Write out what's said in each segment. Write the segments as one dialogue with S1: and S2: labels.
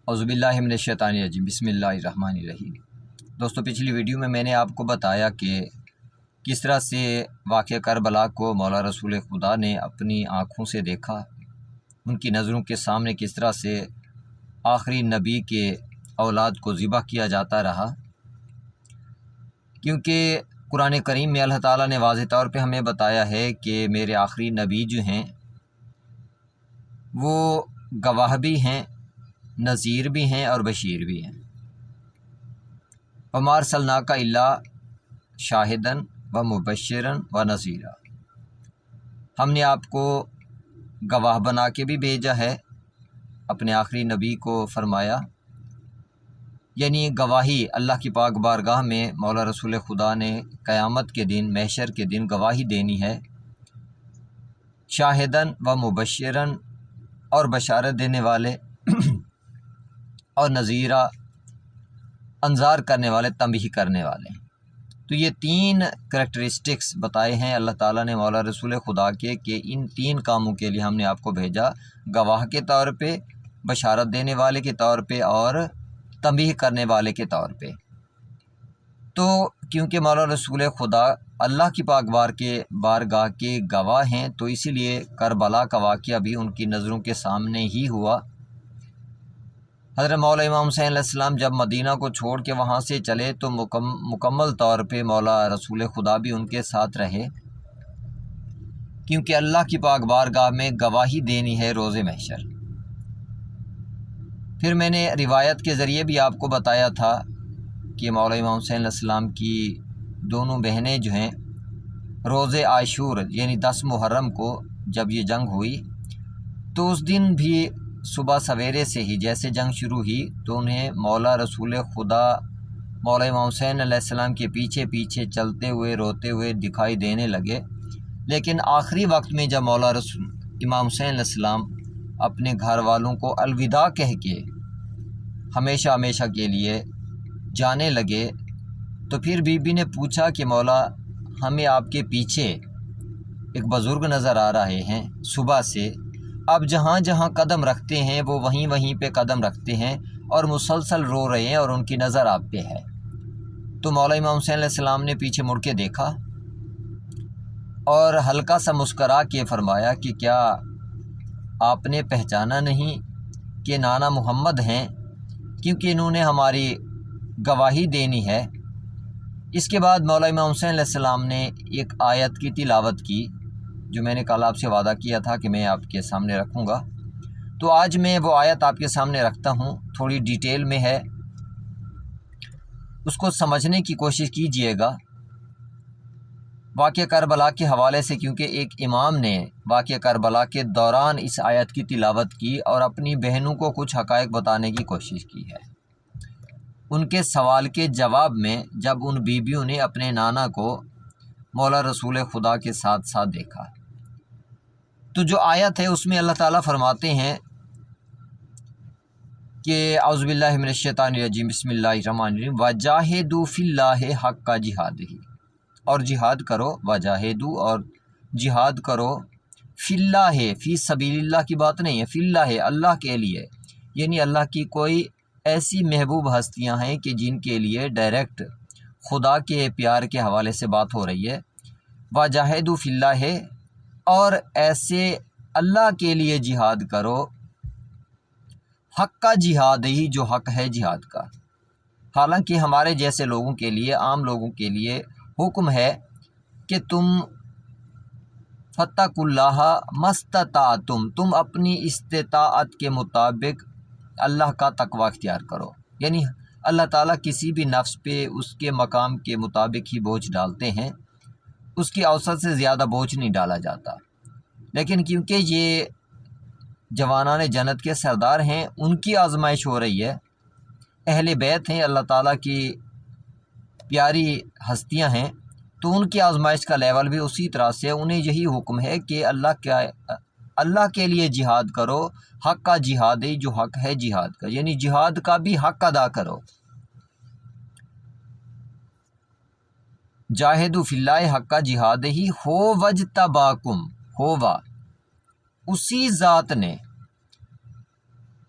S1: اعوذ باللہ من الشیطان الرجیم، بسم اللہ الرحمن الرحیم۔ دوستو، پچھلی ویڈیو میں نے آپ کو بتایا کہ کس طرح سے واقعہ کربلا کو مولا رسول خدا نے اپنی آنکھوں سے دیکھا، ان کی نظروں کے سامنے کس طرح سے آخری نبی کے اولاد کو ذبح کیا جاتا رہا، کیونکہ قرآن کریم میں اللہ تعالیٰ نے واضح طور پہ ہمیں بتایا ہے کہ میرے آخری نبی جو ہیں وہ گواہ بھی ہیں، نذیر بھی ہیں اور بشیر بھی ہیں۔ وَمَا أَرْسَلْنَاكَ إِلَّا شَاهِدًا وَمُبَشِّرًا وَنَذِيرًا، ہم نے آپ کو گواہ بنا کے بھی بھیجا ہے، اپنے آخری نبی کو فرمایا، یعنی گواہی اللہ کی پاک بارگاہ میں مولا رسول خدا نے قیامت کے دن، محشر کے دن گواہی دینی ہے، شاہدن و مبشرن، اور بشارت دینے والے اور نذیرہ، انذار کرنے والے، تنبیہ کرنے والے۔ تو یہ تین کریکٹرسٹکس بتائے ہیں اللہ تعالیٰ نے مولا رسول خدا کے کہ ان تین کاموں کے لیے ہم نے آپ کو بھیجا، گواہ کے طور پہ، بشارت دینے والے کے طور پہ اور تنبیہ کرنے والے کے طور پہ۔ تو کیونکہ مولا رسول خدا اللہ کی پاک بارگاہ کے گواہ ہیں، تو اسی لیے کربلا کا واقعہ بھی ان کی نظروں کے سامنے ہی ہوا۔ حضرت مولا امام حسین علیہ السلام جب مدینہ کو چھوڑ کے وہاں سے چلے تو مکمل طور پہ مولا رسول خدا بھی ان کے ساتھ رہے، کیونکہ اللہ کی پاک بارگاہ میں گواہی دینی ہے روز محشر۔ پھر میں نے روایت کے ذریعے بھی آپ کو بتایا تھا کہ مولا امام حسین علیہ السلام کی دونوں بہنیں جو ہیں، روز عاشور یعنی 10 محرم کو جب یہ جنگ ہوئی تو اس دن بھی صبح سویرے سے ہی جیسے جنگ شروع ہوئی تو انہیں مولا رسول خدا مولا امام حسین علیہ السلام کے پیچھے پیچھے چلتے ہوئے روتے ہوئے دکھائی دینے لگے، لیکن آخری وقت میں جب مولا رسول امام حسین علیہ السلام اپنے گھر والوں کو الوداع کہہ کے ہمیشہ ہمیشہ کے لیے جانے لگے تو پھر بی بی نے پوچھا کہ مولا، ہمیں آپ کے پیچھے ایک بزرگ نظر آ رہے ہیں صبح سے، آپ جہاں جہاں قدم رکھتے ہیں وہ وہیں وہیں پہ قدم رکھتے ہیں اور مسلسل رو رہے ہیں اور ان کی نظر آپ پہ ہے۔ تو مولا امام حسین علیہ السلام نے پیچھے مڑ کے دیکھا اور ہلکا سا مسکرا کے فرمایا کہ کیا آپ نے پہچانا نہیں کہ نانا محمد ہیں، کیونکہ انہوں نے ہماری گواہی دینی ہے۔ اس کے بعد مولا امام حسین علیہ السلام نے ایک آیت کی تلاوت کی جو میں نے کل آپ سے وعدہ کیا تھا کہ میں آپ کے سامنے رکھوں گا، تو آج میں وہ آیت آپ کے سامنے رکھتا ہوں، تھوڑی ڈیٹیل میں ہے، اس کو سمجھنے کی کوشش کیجئے گا واقعہ کربلا کے حوالے سے، کیونکہ ایک امام نے واقعہ کربلا کے دوران اس آیت کی تلاوت کی اور اپنی بہنوں کو کچھ حقائق بتانے کی کوشش کی ہے۔ ان کے سوال کے جواب میں جب ان بیویوں نے اپنے نانا کو مولا رسول خدا کے ساتھ ساتھ دیکھا، تو جو آیت ہے اس میں اللہ تعالیٰ فرماتے ہیں کہ اعوذ باللہ من الشیطان الرجیم، بسم اللہ الرحمن الرحیم، وَجَاهِدُوا فِي اللَّهِ حَقَّ جِهَادِهِ، اور جہاد کرو، وَجَاهِدُوا، اور جہاد کرو، فی اللہ، فی سبیل اللہ کی بات نہیں ہے، فی اللہ، اللہ کے لیے، یعنی اللہ کی کوئی ایسی محبوب ہستیاں ہیں کہ جن کے لیے ڈائریکٹ خدا کے پیار کے حوالے سے بات ہو رہی ہے، وَجَاهِدُوا فِي اللَّهِ، اور ایسے اللہ کے لیے جہاد کرو، حق کا جہاد ہی، جو حق ہے جہاد کا۔ حالانکہ ہمارے جیسے لوگوں کے لیے، عام لوگوں کے لیے حکم ہے کہ تم فاتقوا اللہ ما استطعتم، تم اپنی استطاعت کے مطابق اللہ کا تقوی اختیار کرو، یعنی اللہ تعالیٰ کسی بھی نفس پہ اس کے مقام کے مطابق ہی بوجھ ڈالتے ہیں، اس کی اوسط سے زیادہ بوجھ نہیں ڈالا جاتا۔ لیکن کیونکہ یہ جوانان جنت کے سردار ہیں، ان کی آزمائش ہو رہی ہے، اہل بیت ہیں، اللہ تعالیٰ کی پیاری ہستیاں ہیں، تو ان کی آزمائش کا لیول بھی اسی طرح سے، انہیں یہی حکم ہے کہ اللہ کے لیے جہاد کرو، حق کا جہاد ہی، جو حق ہے جہاد کا، یعنی جہاد کا بھی حق ادا کرو۔ جاہدوا فی اللہ حق جہاد ہی، ہو واجتباکم، ہوا، اسی ذات نے،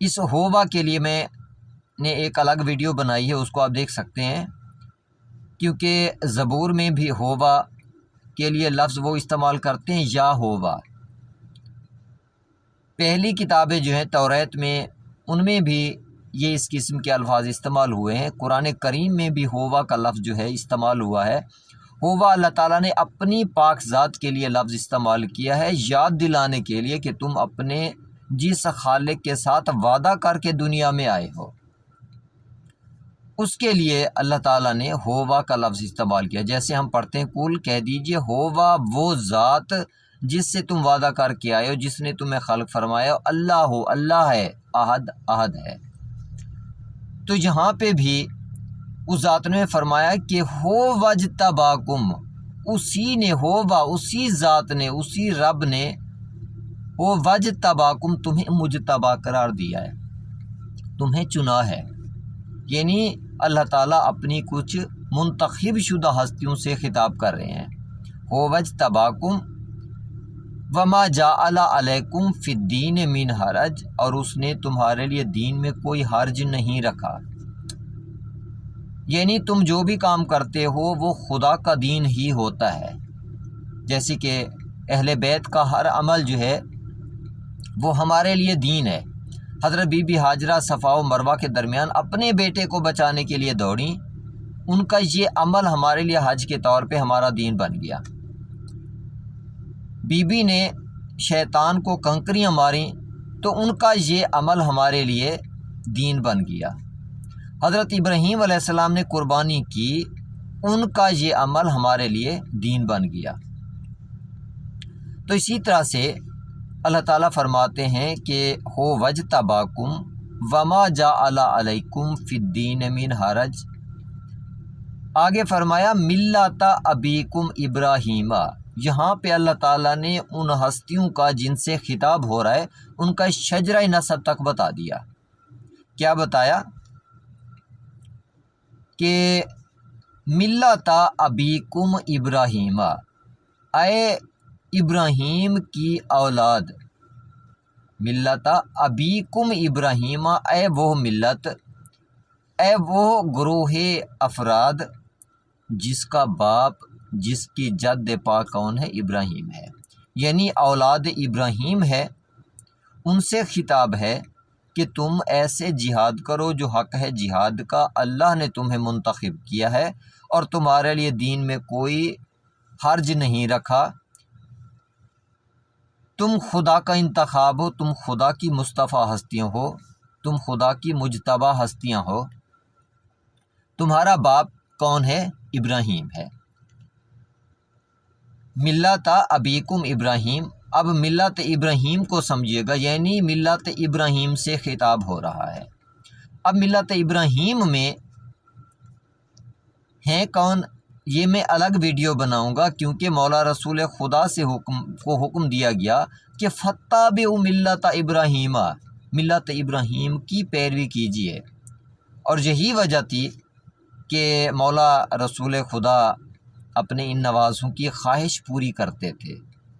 S1: اس ہوا کے لیے میں نے ایک الگ ویڈیو بنائی ہے، اس کو آپ دیکھ سکتے ہیں، کیونکہ زبور میں بھی ہووا کے لیے لفظ وہ استعمال کرتے ہیں یا ہووا۔ پہلی کتابیں جو ہیں توریت میں، ان میں بھی یہ اس قسم کے الفاظ استعمال ہوئے ہیں۔ قرآن کریم میں بھی ہووا کا لفظ جو ہے استعمال ہوا ہے۔ ہووا اللہ تعالیٰ نے اپنی پاک ذات کے لیے لفظ استعمال کیا ہے، یاد دلانے کے لیے کہ تم اپنے جس خالق کے ساتھ وعدہ کر کے دنیا میں آئے ہو، اس کے لیے اللہ تعالیٰ نے ہووا کا لفظ استعمال کیا۔ جیسے ہم پڑھتے ہیں کل کہہ دیجئے ہووا وہ ذات جس سے تم وعدہ کر کے آئے ہو، جس نے تمہیں خلق فرمایا ہو، اللہ ہو، اللہ ہے، احد احد ہے۔ تو یہاں پہ بھی اس ذات نے فرمایا کہ ہو وجتباکم، اسی نے ہووا، اسی ذات نے، اسی رب نے ہو وجتباکم تمہیں مجتبا قرار دیا ہے، تمہیں چنا ہے۔ یعنی اللہ تعالیٰ اپنی کچھ منتخب شدہ ہستیوں سے خطاب کر رہے ہیں۔ ہو وجتباکم وما جعل علیکم فی الدین من حرج، اور اس نے تمہارے لیے دین میں کوئی حرج نہیں رکھا۔ یعنی تم جو بھی کام کرتے ہو وہ خدا کا دین ہی ہوتا ہے۔ جیسے کہ اہل بیت کا ہر عمل جو ہے وہ ہمارے لیے دین ہے۔ حضرت بی بی ہاجرہ صفا و مروہ کے درمیان اپنے بیٹے کو بچانے کے لیے دوڑیں، ان کا یہ عمل ہمارے لیے حج کے طور پہ ہمارا دین بن گیا۔ بی بی نے شیطان کو کنکریاں ماریں تو ان کا یہ عمل ہمارے لیے دین بن گیا۔ حضرت ابراہیم علیہ السلام نے قربانی کی، ان کا یہ عمل ہمارے لیے دین بن گیا۔ تو اسی طرح سے اللہ تعالیٰ فرماتے ہیں کہ ہو وجتباکم وما جعل علیکم فی الدین من حرج۔ آگے فرمایا ملت ابیکم ابراہیم، یہاں پہ اللہ تعالیٰ نے ان ہستیوں کا جن سے خطاب ہو رہا ہے ان کا شجرہ نسب تک بتا دیا۔ کیا بتایا؟ کہ ملت ابیکم ابراہیم، اے ابراہیم کی اولاد، ملت ابیکم ابراہیم، اے وہ ملت، اے وہ گروہ افراد جس کا باپ، جس کی جد پاک کون ہے؟ ابراہیم ہے، یعنی اولاد ابراہیم ہے۔ ان سے خطاب ہے کہ تم ایسے جہاد کرو جو حق ہے جہاد کا، اللہ نے تمہیں منتخب کیا ہے اور تمہارے لیے دین میں کوئی حرج نہیں رکھا۔ تم خدا کا انتخاب ہو، تم خدا کی مصطفیٰ ہستیاں ہو، تم خدا کی مجتبی ہستیاں ہو۔ تمہارا باپ کون ہے؟ ابراہیم ہے۔ ملت ابیکم ابراہیم، اب ملت ابراہیم کو سمجھیے گا، یعنی ملت ابراہیم سے خطاب ہو رہا ہے۔ اب ملت ابراہیم میں ہیں کون؟ یہ میں الگ ویڈیو بناؤں گا، کیونکہ مولا رسول خدا سے حکم دیا گیا کہ فاتبعوا ملت ابراہیم، ملت ابراہیم کی پیروی کیجیے۔ اور یہی وجہ تھی کہ مولا رسول خدا اپنے ان نوازوں کی خواہش پوری کرتے تھے۔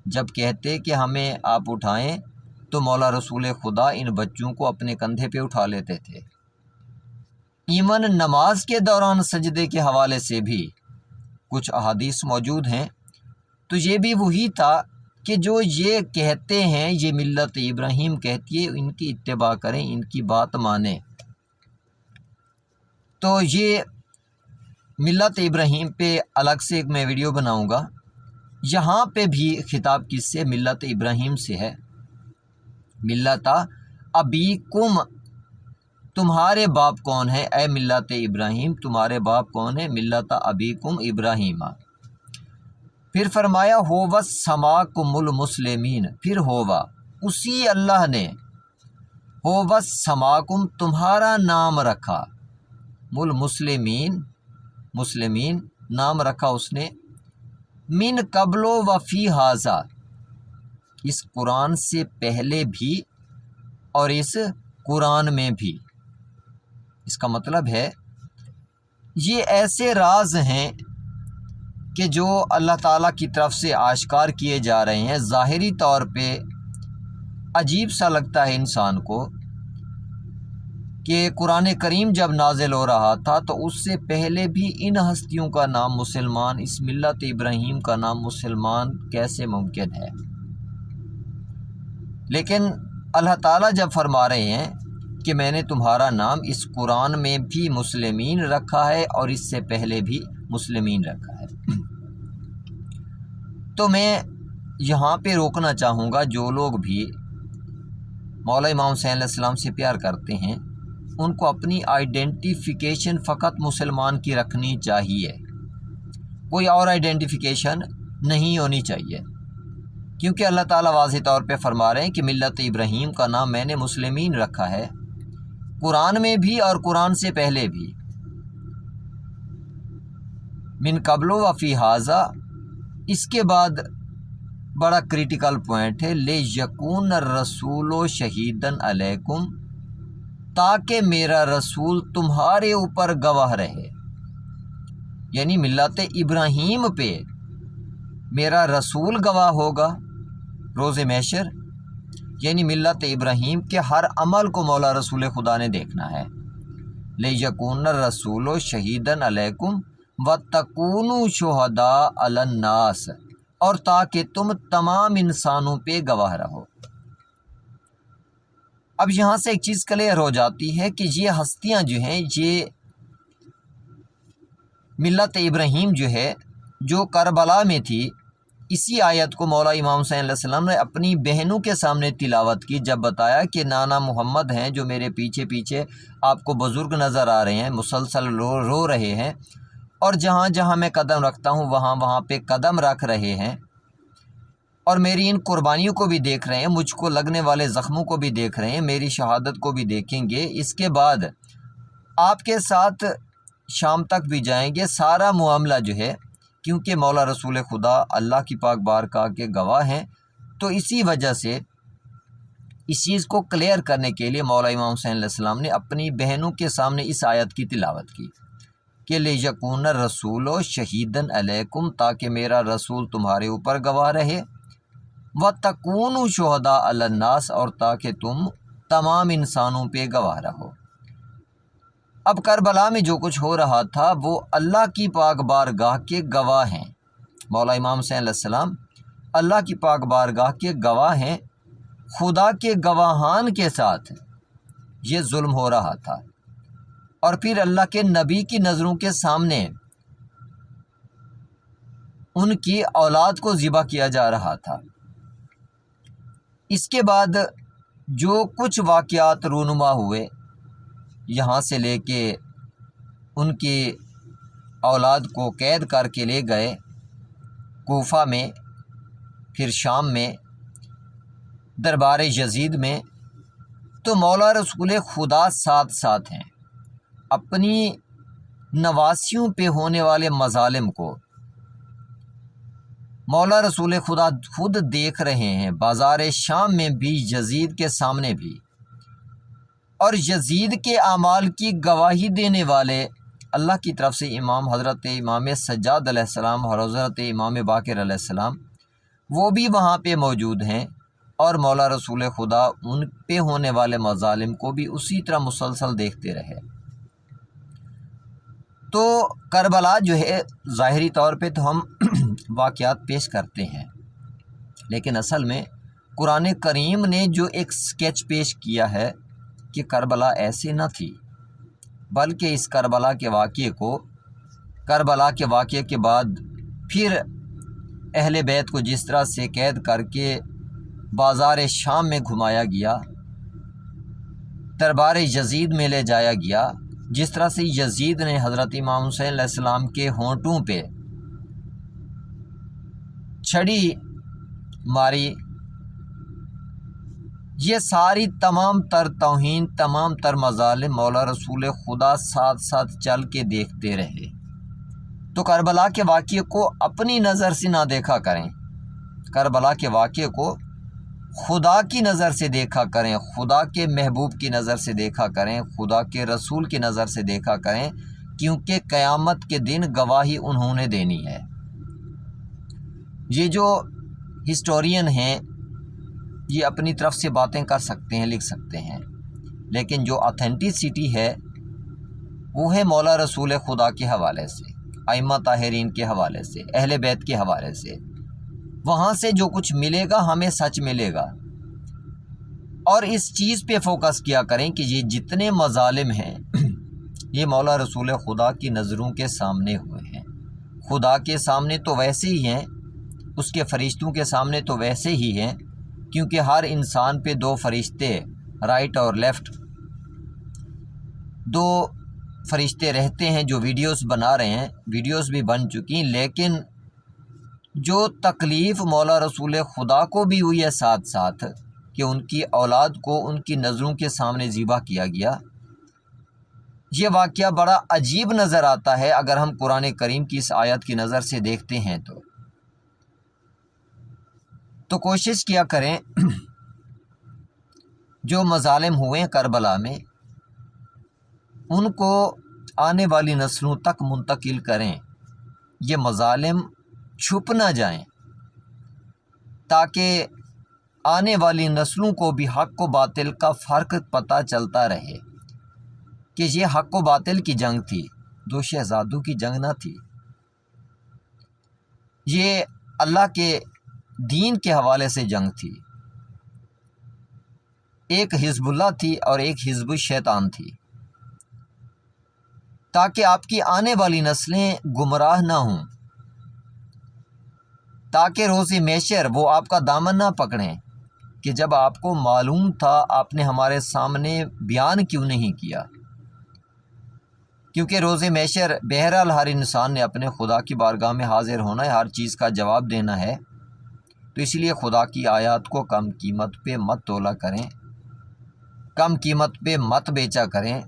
S1: جب کہتے کہ ہمیں آپ اٹھائیں تو مولا رسول خدا ان بچوں کو اپنے کندھے پہ اٹھا لیتے تھے۔ ایون نماز کے دوران سجدے کے حوالے سے بھی کچھ احادیث موجود ہیں۔ تو یہ بھی وہی تھا کہ جو یہ کہتے ہیں، یہ ملت ابراہیم کہتی ہے، ان کی اتباع کریں، ان کی بات مانیں۔ تو یہ ملت ابراہیم پہ الگ سے ایک میں ویڈیو بناؤں گا۔ یہاں پہ بھی خطاب کس سے؟ ملت ابراہیم سے ہے۔ ملت ابیکم، تمہارے باپ کون ہے؟ اے ملت ابراہیم، تمہارے باپ کون ہے؟ ملت ابیکم ابراہیم۔ پھر فرمایا ہووا سماکم المسلمین، پھر ہووا، اسی اللہ نے ہووا سماکم تمہارا نام رکھا، المسلمین، مسلمین نام رکھا اس نے، من قبل و فی ھذا، اس قرآن سے پہلے بھی اور اس قرآن میں بھی۔ اس کا مطلب ہے یہ ایسے راز ہیں کہ جو اللہ تعالیٰ کی طرف سے آشکار کیے جا رہے ہیں۔ ظاہری طور پہ عجیب سا لگتا ہے انسان کو کہ قرآن کریم جب نازل ہو رہا تھا تو اس سے پہلے بھی ان ہستیوں کا نام مسلمان، اس ملت ابراہیم کا نام مسلمان کیسے ممکن ہے؟ لیکن اللہ تعالیٰ جب فرما رہے ہیں کہ میں نے تمہارا نام اس قرآن میں بھی مسلمین رکھا ہے اور اس سے پہلے بھی مسلمین رکھا ہے، تو میں یہاں پہ روکنا چاہوں گا جو لوگ بھی مولا امام حسین علیہ السلام سے پیار کرتے ہیں ان کو اپنی آئیڈینٹیفیکیشن فقط مسلمان کی رکھنی چاہیے، کوئی اور آئیڈینٹیفیکیشن نہیں ہونی چاہیے، کیونکہ اللہ تعالیٰ واضح طور پہ فرما رہے ہیں کہ ملت ابراہیم کا نام میں نے مسلمین رکھا ہے، قرآن میں بھی اور قرآن سے پہلے بھی، من قبل و فی ھذا۔ اس کے بعد بڑا کریٹیکل پوائنٹ ہے، لیکون الرسول شہیدن علیکم، تاکہ میرا رسول تمہارے اوپر گواہ رہے، یعنی ملت ابراہیم پہ میرا رسول گواہ ہوگا روز محشر، یعنی ملت ابراہیم کے ہر عمل کو مولا رسول خدا نے دیکھنا ہے۔ لیکون الرسول شہیدن علیکم وتکونوا شہداء علی الناس، اور تاکہ تم تمام انسانوں پہ گواہ رہو۔ اب یہاں سے ایک چیز کلیئر ہو جاتی ہے کہ یہ ہستیاں جو ہیں، یہ ملت ابراہیم جو ہے جو کربلا میں تھی، اسی آیت کو مولا امام حسین علیہ السلام نے اپنی بہنوں کے سامنے تلاوت کی جب بتایا کہ نانا محمد ہیں جو میرے پیچھے پیچھے آپ کو بزرگ نظر آ رہے ہیں، مسلسل رو رہے ہیں، اور جہاں جہاں میں قدم رکھتا ہوں وہاں وہاں پہ قدم رکھ رہے ہیں، اور میری ان قربانیوں کو بھی دیکھ رہے ہیں، مجھ کو لگنے والے زخموں کو بھی دیکھ رہے ہیں، میری شہادت کو بھی دیکھیں گے، اس کے بعد آپ کے ساتھ شام تک بھی جائیں گے، سارا معاملہ جو ہے، کیونکہ مولا رسول خدا اللہ کی پاک بارگاہ کے گواہ ہیں، تو اسی وجہ سے اس چیز کو کلیئر کرنے کے لیے مولا امام حسین علیہ السلام نے اپنی بہنوں کے سامنے اس آیت کی تلاوت کی کہ لیکون الرسول شہیدن علیکم، تاکہ میرا رسول تمہارے اوپر گواہ رہے، وتکونوا شہداء علی الناس، اور تاکہ تم تمام انسانوں پہ گواہ رہو۔ اب کربلا میں جو کچھ ہو رہا تھا وہ اللہ کی پاک بارگاہ کے گواہ ہیں، مولا امام حسین علیہ السلام اللہ کی پاک بارگاہ کے گواہ ہیں، خدا کے گواہان کے ساتھ یہ ظلم ہو رہا تھا، اور پھر اللہ کے نبی کی نظروں کے سامنے ان کی اولاد کو ذبح کیا جا رہا تھا۔ اس کے بعد جو کچھ واقعات رونما ہوئے، یہاں سے لے کے ان کی اولاد کو قید کر کے لے گئے کوفہ میں، پھر شام میں، دربار یزید میں، تو مولا رسول خدا ساتھ ساتھ ہیں، اپنی نواسیوں پہ ہونے والے مظالم کو مولا رسول خدا خود دیکھ رہے ہیں، بازار شام میں بھی، یزید کے سامنے بھی، اور یزید کے اعمال کی گواہی دینے والے اللہ کی طرف سے امام حضرت امام سجاد علیہ السلام اور حضرت امام باقر علیہ السلام، وہ بھی وہاں پہ موجود ہیں، اور مولا رسول خدا ان پہ ہونے والے مظالم کو بھی اسی طرح مسلسل دیکھتے رہے۔ تو کربلا جو ہے ظاہری طور پہ تو ہم واقعات پیش کرتے ہیں، لیکن اصل میں قرآن کریم نے جو ایک سکیچ پیش کیا ہے کہ کربلا ایسے نہ تھی، بلکہ اس کربلا کے واقعے کے بعد پھر اہل بیت کو جس طرح سے قید کر کے بازار شام میں گھمایا گیا، دربار یزید میں لے جایا گیا، جس طرح سے یزید نے حضرت امام حسین علیہ السلام کے ہونٹوں پہ چھڑی ماری، یہ ساری تمام تر توہین، تمام تر مظالم مولا رسول خدا ساتھ ساتھ چل کے دیکھتے رہے۔ تو کربلا کے واقعے کو اپنی نظر سے نہ دیکھا کریں، کربلا کے واقعے کو خدا کی نظر سے دیکھا کریں، خدا کے محبوب کی نظر سے دیکھا کریں، خدا کے رسول کی نظر سے دیکھا کریں، کیونکہ قیامت کے دن گواہی انہوں نے دینی ہے۔ یہ جو ہسٹورین ہیں یہ اپنی طرف سے باتیں کر سکتے ہیں، لکھ سکتے ہیں، لیکن جو اتھینٹسٹی ہے وہ ہے مولا رسول خدا کے حوالے سے، ائمہ طاہرین کے حوالے سے، اہل بیت کے حوالے سے۔ وہاں سے جو کچھ ملے گا ہمیں سچ ملے گا، اور اس چیز پہ فوکس کیا کریں کہ یہ جتنے مظالم ہیں یہ مولا رسول خدا کی نظروں کے سامنے ہوئے ہیں۔ خدا کے سامنے تو ویسے ہی ہیں، اس کے فرشتوں کے سامنے تو ویسے ہی ہیں، کیونکہ ہر انسان پہ دو فرشتے، رائٹ اور لیفٹ، دو فرشتے رہتے ہیں جو ویڈیوز بنا رہے ہیں، ویڈیوز بھی بن چکی، لیکن جو تکلیف مولا رسول خدا کو بھی ہوئی ہے ساتھ ساتھ کہ ان کی اولاد کو ان کی نظروں کے سامنے ذبح کیا گیا، یہ واقعہ بڑا عجیب نظر آتا ہے اگر ہم قرآن کریم کی اس آیت کی نظر سے دیکھتے ہیں تو کوشش کیا کریں جو مظالم ہوئے ہیں کربلا میں ان کو آنے والی نسلوں تک منتقل کریں، یہ مظالم چھپ نہ جائیں، تاکہ آنے والی نسلوں کو بھی حق و باطل کا فرق پتہ چلتا رہے کہ یہ حق و باطل کی جنگ تھی، دو شہزادوں کی جنگ نہ تھی، یہ اللہ کے دین کے حوالے سے جنگ تھی، ایک حزب اللہ تھی اور ایک حزب الشیطان تھی، تاکہ آپ کی آنے والی نسلیں گمراہ نہ ہوں، تاکہ روز محشر وہ آپ کا دامن نہ پکڑیں کہ جب آپ کو معلوم تھا آپ نے ہمارے سامنے بیان کیوں نہیں کیا۔ کیونکہ روز محشر بہرحال ہر انسان نے اپنے خدا کی بارگاہ میں حاضر ہونا ہے، ہر چیز کا جواب دینا ہے، تو اس لیے خدا کی آیات کو کم قیمت پہ مت تولا کریں، کم قیمت پہ مت بیچا کریں۔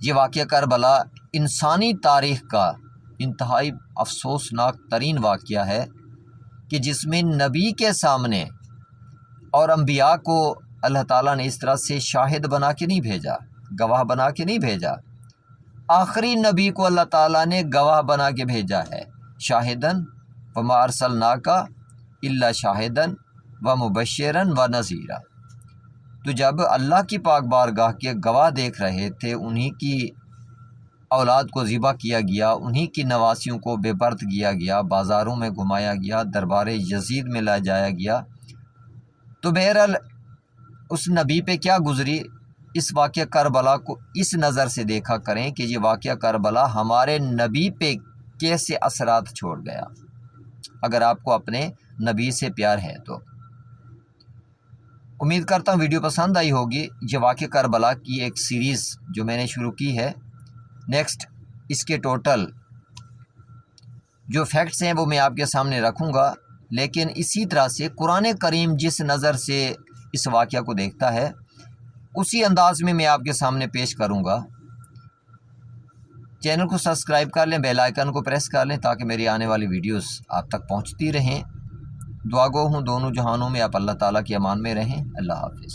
S1: یہ واقعہ کربلا انسانی تاریخ کا انتہائی افسوسناک ترین واقعہ ہے کہ جس میں نبی کے سامنے اور انبیاء کو اللہ تعالیٰ نے اس طرح سے شاہد بنا کے نہیں بھیجا، گواہ بنا کے نہیں بھیجا، آخری نبی کو اللہ تعالیٰ نے گواہ بنا کے بھیجا ہے، شاہدن وما ارسلناک الا شاہدن ومبشرا ونذیرا۔ تو جب اللہ کی پاک بارگاہ کے گواہ دیکھ رہے تھے، انہی کی اولاد کو ذبح کیا گیا، انہی کی نواسیوں کو بے پرد کیا گیا، بازاروں میں گھمایا گیا، دربار یزید میں لا جایا گیا، تو بہرحال اس نبی پہ کیا گزری، اس واقعہ کربلا کو اس نظر سے دیکھا کریں کہ یہ واقعہ کربلا ہمارے نبی پہ کیسے اثرات چھوڑ گیا، اگر آپ کو اپنے نبی سے پیار ہے تو۔ امید کرتا ہوں ویڈیو پسند آئی ہوگی۔ یہ واقعہ کربلا کی ایک سیریز جو میں نے شروع کی ہے، نیکسٹ اس کے ٹوٹل جو فیکٹس ہیں وہ میں آپ کے سامنے رکھوں گا، لیکن اسی طرح سے قرآن کریم جس نظر سے اس واقعہ کو دیکھتا ہے اسی انداز میں میں آپ کے سامنے پیش کروں گا۔ چینل کو سبسکرائب کر لیں، بیل آئیکن کو پریس کر لیں تاکہ میری آنے والی ویڈیوز آپ تک پہنچتی رہیں۔ دعا گو ہوں دونوں جہانوں میں آپ اللہ تعالیٰ کی امان میں رہیں۔ اللہ حافظ۔